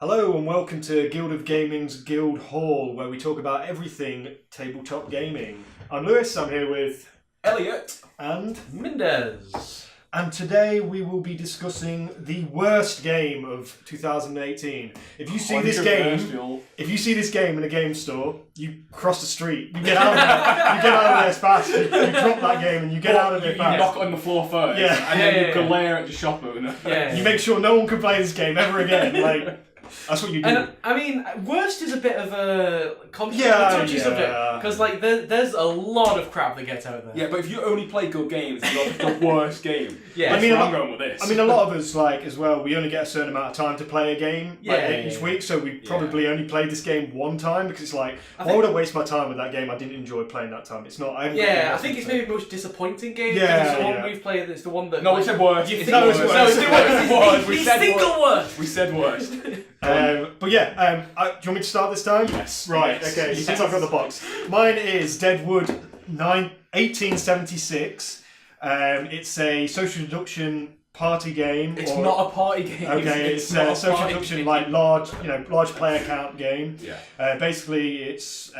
Hello and welcome to Guild of Gaming's Guild Hall, where we talk about everything tabletop gaming. I'm Lewis, I'm here with Elliot and Mendez. And today we will be discussing the worst game of 2018. If you see this game in a game store, you cross the street. You get out of there. You get out of there as fast. You drop that game and you get out of there fast. You knock on the floor first, and then you glare at the shop owner. You make sure no one can play this game ever again. That's what you do. And I mean, worst is a bit of a touchy subject because there's a lot of crap that gets out there. Yeah, but if you only play good games, it's the worst game. Yeah, I'm going with this. I mean, a lot of us as well. We only get a certain amount of time to play a game each week, so we probably only played this game one time because it's like, why would I waste my time with that game? I didn't enjoy playing that time. It's not. I think it's maybe the most disappointing game. Yeah, it's the one we've played. It's the one that. No, we said worst. It's the worst. We said worst. Do you want me to start this time? Yes. Right, yes, okay, since I've got the box. Mine is Deadwood 1876. It's a social deduction party game. It's not a party game. Okay, it's a social deduction, large player count game. Yeah. Basically, it's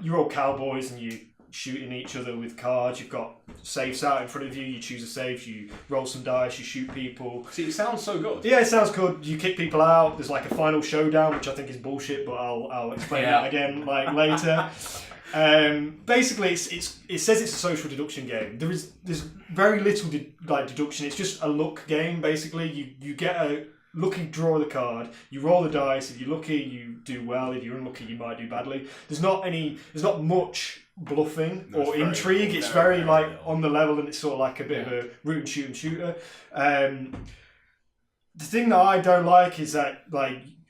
you're all cowboys and you shooting each other with cards. You've got safes out in front of you. You choose a safe. You roll some dice. You shoot people. See, it sounds so good. Yeah, it sounds good. You kick people out. There's like a final showdown, which I think is bullshit, but I'll explain that again later. Basically, it says it's a social deduction game. There's very little deduction. It's just a luck game. Basically, you get a lucky draw the card. You roll the dice. If you're lucky, you do well. If you're unlucky, you might do badly. There's not much bluffing or intrigue. It's very on the level, and it's sort of like a bit of a root and shoot and shooter. The thing that I don't like is that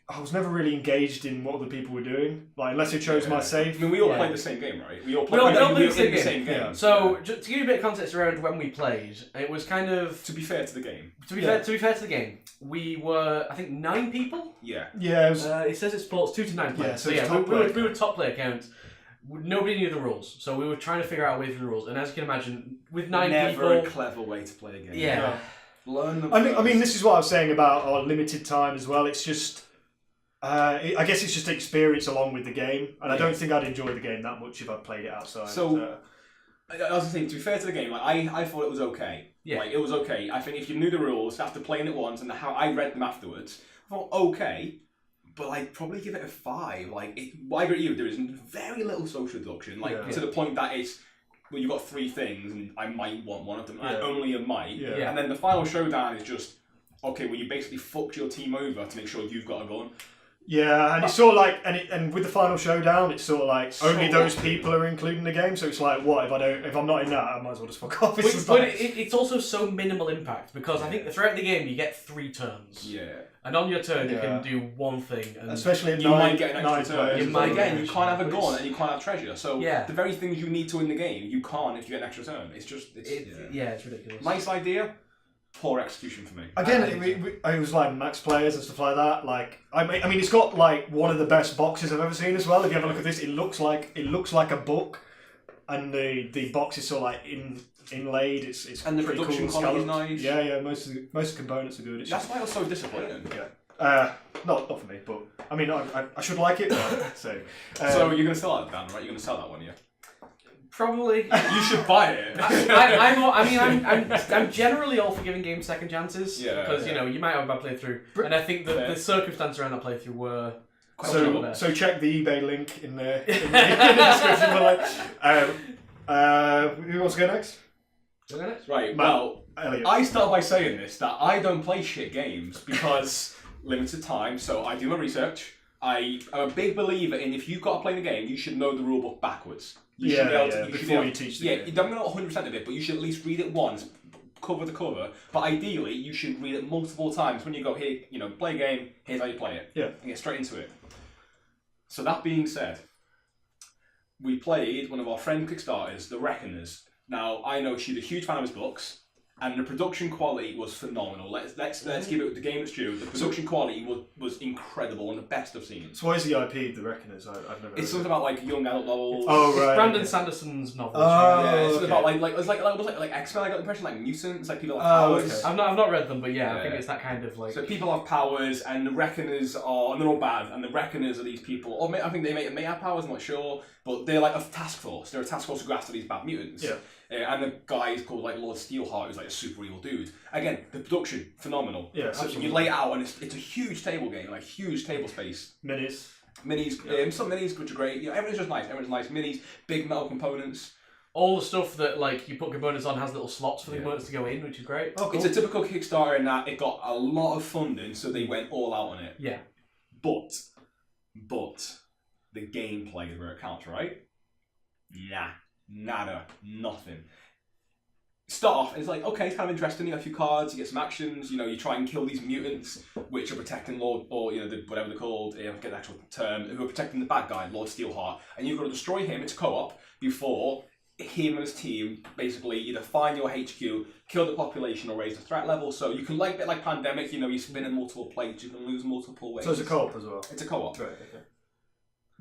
I was never really engaged in what other people were doing, unless I chose my safe. I mean, we all played the same game, right? We all played the same game. Yeah. So, just to give you a bit of context around when we played, it was kind of... To be fair to the game. To be fair to the game, we were, I think, 9 people? Yeah. Yeah. It says it supports 2 to 9 players. Yeah, so we were top player count. Nobody knew the rules, so we were trying to figure out a way through the rules. And as you can imagine, with 9 people... Never a clever way to play a game. Yeah. Learn them I mean, this is what I was saying about our limited time as well. It's just... I guess it's just experience along with the game, and I don't think I'd enjoy the game that much if I played it outside. So, I was thinking, to be fair to the game, I thought it was okay. Yeah. It was okay. I think if you knew the rules after playing it once and how I read them afterwards, I thought okay, but I'd probably give it a 5. I agree with you. There is very little social deduction, to the point that it's you've got 3 things, and I might want one of them, and only a might. Yeah. And then the final showdown is just okay. Well, you basically fucked your team over to make sure you've got a gun. Yeah, and it's sort of and with the final showdown, it's sort of only those people are included in the game. So it's what if I'm not in that, I might as well just fuck off. But it's also so minimal impact because I think throughout the game you get 3 turns. Yeah. And on your turn you can do one thing. And especially in you might get an extra turn. You might get. You can't have a gun and you can't have treasure. So the very things you need to win the game, you can't if you get an extra turn. It's ridiculous. Nice idea. Poor execution for me. Again, it was max players and stuff like that. I mean, it's got one of the best boxes I've ever seen as well. If you have a look at this, it looks like a book, and the box is sort of inlaid. It's and the pretty production cool. quality is nice. Yeah. Most of the components are good. That's why I was so disappointed. Yeah. Not for me, but I mean, I should like it. So you're gonna sell that, Dan, right? You're gonna sell that one, yeah. Probably. You should buy it. I'm generally all for giving games second chances. Yeah. Because you might have a bad playthrough, and I think the circumstances around that playthrough were quite so check the eBay link in the description below. Who wants to go next? Right. Matt, well, Elliot. I start by saying this that I don't play shit games because limited time. So I do my research. I'm a big believer in if you've got to play the game, you should know the rulebook backwards. You should be able to, before you teach the game. You don't know 100% of it, but you should at least read it once, cover to cover. But ideally, you should read it multiple times when you go, here, play a game, here's how you play it. Yeah. And get straight into it. So that being said, we played one of our friend Kickstarters, The Reckoners. Now, I know she's a huge fan of his books, and the production quality was phenomenal. Let's give it the game its due. The production quality was incredible and the best I've seen. So what is the IP of The Reckoners? I've never. It's something about like young adult novels. Oh right. Brandon Sanderson's novel. Oh, yeah, it's okay. about like X-Men. I got the impression like mutants, like people have Oh, powers. okay. I've not read them, but I think it's that kind of like. So people have powers, and the Reckoners are, and they're all bad. And the Reckoners are these people, or I think they may have powers. I'm not sure, but they're like a task force. They're a task force to go after these bad mutants. Yeah. And the guy is called like Lord Steelheart, who's like a super evil dude. Again, the production phenomenal. Yeah, so absolutely. you lay it out, and it's a huge table game, like huge table space. Minis. Some minis which are great. You know, everything's just nice. Everything's nice. Minis, big metal components. All the stuff that like you put components on has little slots for the components to go in, which is great. Oh, cool. It's a typical Kickstarter in that it got a lot of funding, so they went all out on it. Yeah. But the gameplay is where it counts, right? Nah, nada, nothing. Start off, it's like, okay, it's kind of interesting. You have a few cards, you get some actions. You know, you try and kill these mutants, which are protecting Lord, or you know, whatever they're called. I forget the actual term. Who are protecting the bad guy, Lord Steelheart, and you've got to destroy him. It's co-op before him and his team basically either find your HQ, kill the population, or raise the threat level. So you can, like a bit like Pandemic, you know, you spin in multiple plates, you can lose multiple ways. So it's a co-op as well. It's a co-op. Right. Okay.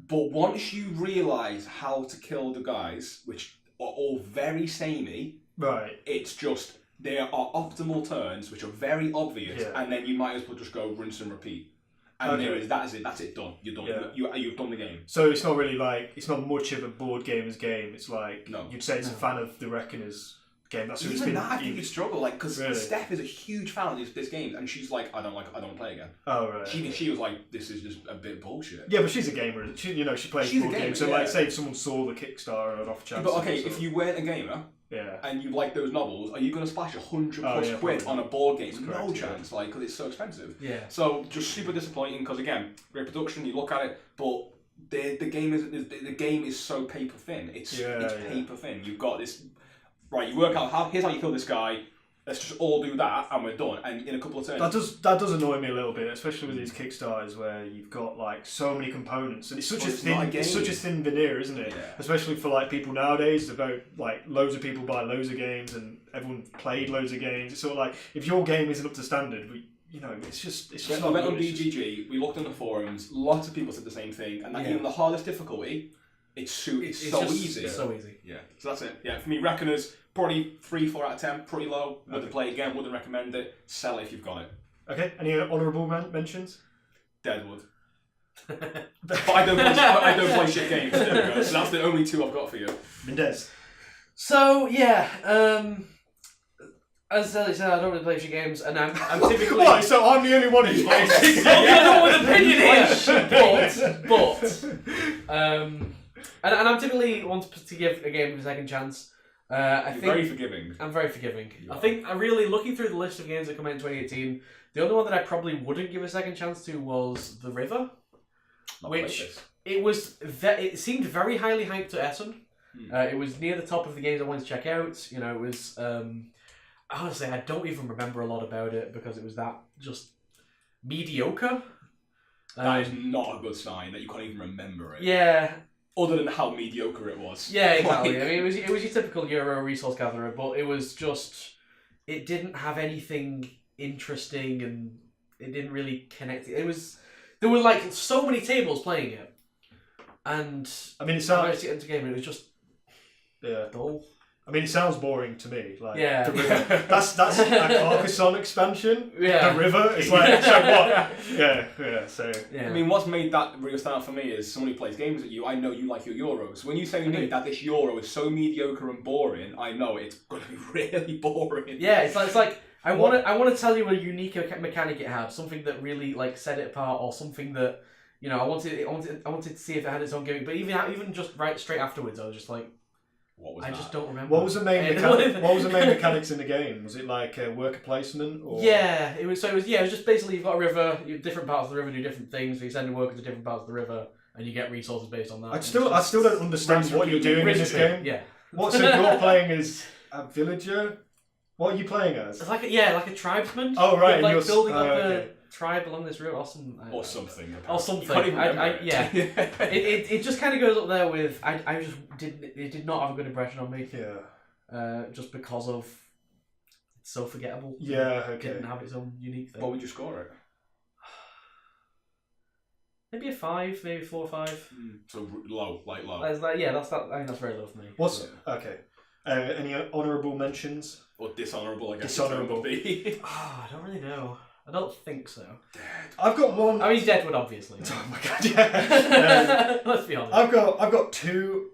But once you realise how to kill the guys, which are all very samey, Right. it's just there are optimal turns which are very obvious, and then you might as well just go rinse and repeat. And that's it, done. You're done. Yeah. You've done the game. So it's not really like, it's not much of a board gamer's game. It's like, No. you'd say it's a fan of the Reckoners game. That's who it's Even been. that, I think you struggle, like, because Really? Steph is a huge fan of this game, and she's like, I don't want to play again. Oh right. She was like, this is just a bit bullshit. Yeah, but she's a gamer. She plays She's a board gamer, games. So yeah. like, say if someone saw the Kickstarter on off chance. But okay, if you weren't a gamer, yeah. and you like those novels, are you going to splash 100 plus quid probably. on a board game? That's No correct, chance, like, because it's so expensive. Yeah. So just super disappointing. Because again, great production. You look at it, but the game is so paper thin. It's paper thin. You've got this. Right, you work out here's how you kill this guy. Let's just all do that, and we're done. And in a couple of turns. That does annoy me a little bit, especially with these Kickstarters where you've got like so many components, and it's such it's such a thin veneer, isn't it? Yeah. Especially for like people nowadays. It's about like loads of people buy loads of games, and everyone played loads of games. It's sort of like if your game isn't up to standard, you know, it's just I not went good. on BGG. We looked on the forums. Lots of people said the same thing, and even the hardest difficulty, it's so easy. It's so easy. Yeah. So that's it. Yeah. For me, Reckoners. Probably 3-4 out of 10, pretty low. Wouldn't play again, wouldn't recommend it. Sell it if you've got it. Okay, any honourable mentions? Deadwood. But I don't play shit games. There we go. So that's the only two I've got for you. Mendez. So as Sally said, I don't really play shit games, and I'm typically. What? So I'm the only one who's playing shit games? I'm the one with opinion here, and I'm typically one to give a game a second chance. I think very forgiving. I'm very forgiving. Yeah. I think I'm really looking through the list of games that come out in 2018. The only one that I probably wouldn't give a second chance to was The River, which it seemed very highly hyped at Essen. It was near the top of the games I wanted to check out. You know, it was honestly I don't even remember a lot about it because it was that just mediocre. That is not a good sign that you can't even remember it. Yeah. Other than how mediocre it was. Yeah, exactly. I mean, it was your typical Euro resource gatherer, but it was just it didn't have anything interesting, and it didn't really connect. There were like so many tables playing it, and I mean, it sounds sounds into game. It was just dull. I mean, it sounds boring to me. Like, Yeah. The River. That's a Carcassonne expansion. Yeah. The River. It's like, so what? Yeah. So. Yeah. I mean, what's made that real stand out for me is someone who plays games at you. I know you like your Euros. When you say to me that this Euro is so mediocre and boring, I know it's going to be really boring. Yeah, it's like I want to tell you a unique mechanic it had, something that really like set it apart, or something that you know I wanted to see if it had its own gimmick. But even just right straight afterwards, I was just like. I just don't remember. What was the main mechanics in the game? Was it like worker placement? Or? Yeah, it was just basically you've got a river, different parts of the river do different things, so you send a worker to different parts of the river, and you get resources based on that. I still don't understand what you're doing in this game. Yeah. So you're playing as a villager? What are you playing as? It's like a tribesman. Oh right, you're like building up okay. a tribe along this route or something. Or something. Or something. You can't even remember it. It just kind of goes up there with it did not have a good impression on me. Yeah. Just because of so forgettable. Yeah, It okay. didn't have its own unique thing. What would you score it? Maybe a 5, maybe 4 or 5. So low, like low. That's like, yeah, that's that. I think that's very low for me. What's okay? Any honourable mentions? Or dishonourable, I guess. Dishonourable. Would be. I don't really know. I don't think so. I've got one. I mean, Deadwood, obviously. Oh my god! Yeah. Let's be honest. I've got 2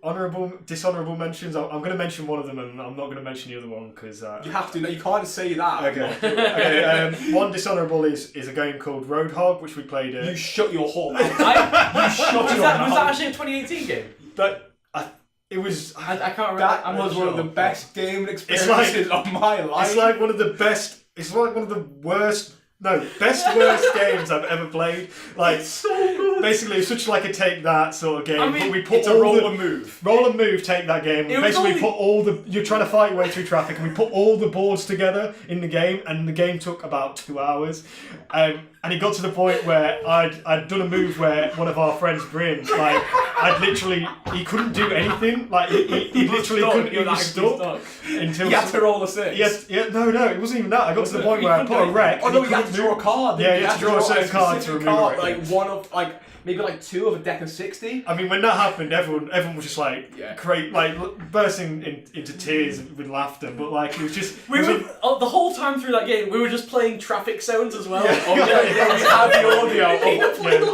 dishonourable mentions. I'm going to mention one of them, and I'm not going to mention the other one because You have to. No, you can't say that. Okay. Okay. One dishonourable is a game called Roadhog, which we played. You shut your whole mouth. Was that actually a 2018 game? But it was. I can't remember. That I'm not was one of sure. the best gaming experiences of my life. It's like one of the best. It's like one of the worst. No, worst games I've ever played. Like, it's so good. Basically, it's such like a take that sort of game. I mean, but we put It's a roll and move. Roll and move, take that game. It was Basically, only- put all the. You're trying to fight your way through traffic, and we put all the boards together in the game, and the game took about 2 hours. And it got to the point where I'd done a move where one of our friends, Bryn, like, he couldn't do anything. Like, he literally couldn't. He was stuck until. You had to roll a 6. Yes, no, it wasn't even that. I got to the point where I put a wreck. Oh and no, he you had to couldn't draw a move. card. Yeah, you had to draw a certain card to specific remove card, it. like one of maybe like 2 of a deck of 60. I mean, when that happened, everyone was just like, Yeah. bursting into tears with laughter. But like, it was just. We it was were the whole time through that game. We were just playing traffic zones as well. Yeah. Oh yeah, we had the audio.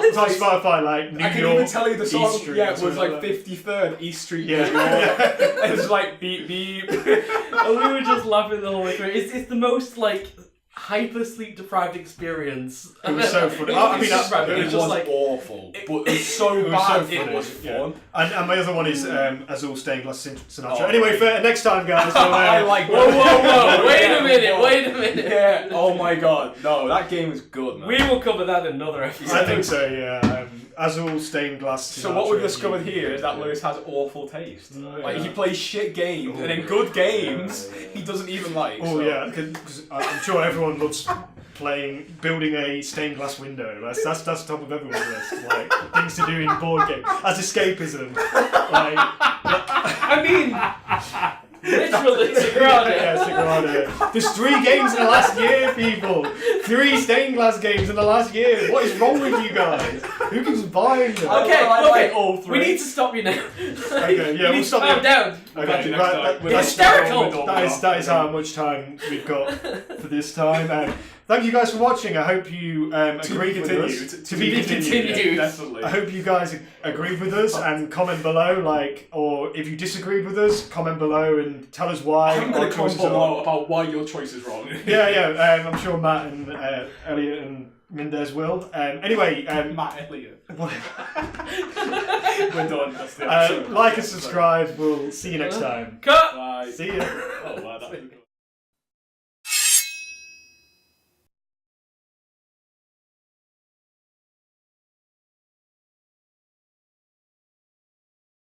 it's like Spotify, like New I can York, even tell you the song. East Street Yeah, or it was something like that. 53rd East Street. Yeah. New York. It was like beep beep. And we were just laughing the whole way through. It's the most like hyper sleep deprived experience. It was so funny. It It was just like awful, but it was so It was bad. so funny. It was fun. And my other one is Azul Stained Glass Sinatra. Oh, anyway, for next time, guys. We'll, I like. whoa! Wait a minute! Yeah. Oh my god. No, that game is good, man. We will cover that in another episode. I think so. Yeah. Azul Stained Glass. So what we've Sinatra. discovered here is that Lewis has awful taste. Like yeah. he plays shit games, and then good games he doesn't even like. Oh so. yeah, because I'm sure everyone loves building a stained glass window. That's top of everyone's list. Like things to do in board game as escapism. Like, I mean, literally, Sagrada. Yeah, Sagrada. There's 3 games in the last year, people. 3 stained glass games in the last year. What is wrong with you guys? Who keeps buying them? Okay, I like all we 3. need to stop you now. Okay, yeah, we we'll need to stop calm you. down. Okay, next time. right, With that's hysterical. That is how much time we've got for this time. Thank you guys for watching. I hope you agreed with us. To be continued. Definitely. I hope you guys agreed with us and comment below, or if you disagreed with us, comment below and tell us why. I'm going our to comment choices are- below about why your choice is wrong. Yeah. I'm sure Matt and Elliot and Mendez will. Anyway, Matt Elliott. whatever. We're done. That's the episode. Like and subscribe. We'll see you next time. Cut. Bye. See ya. Oh, wow, that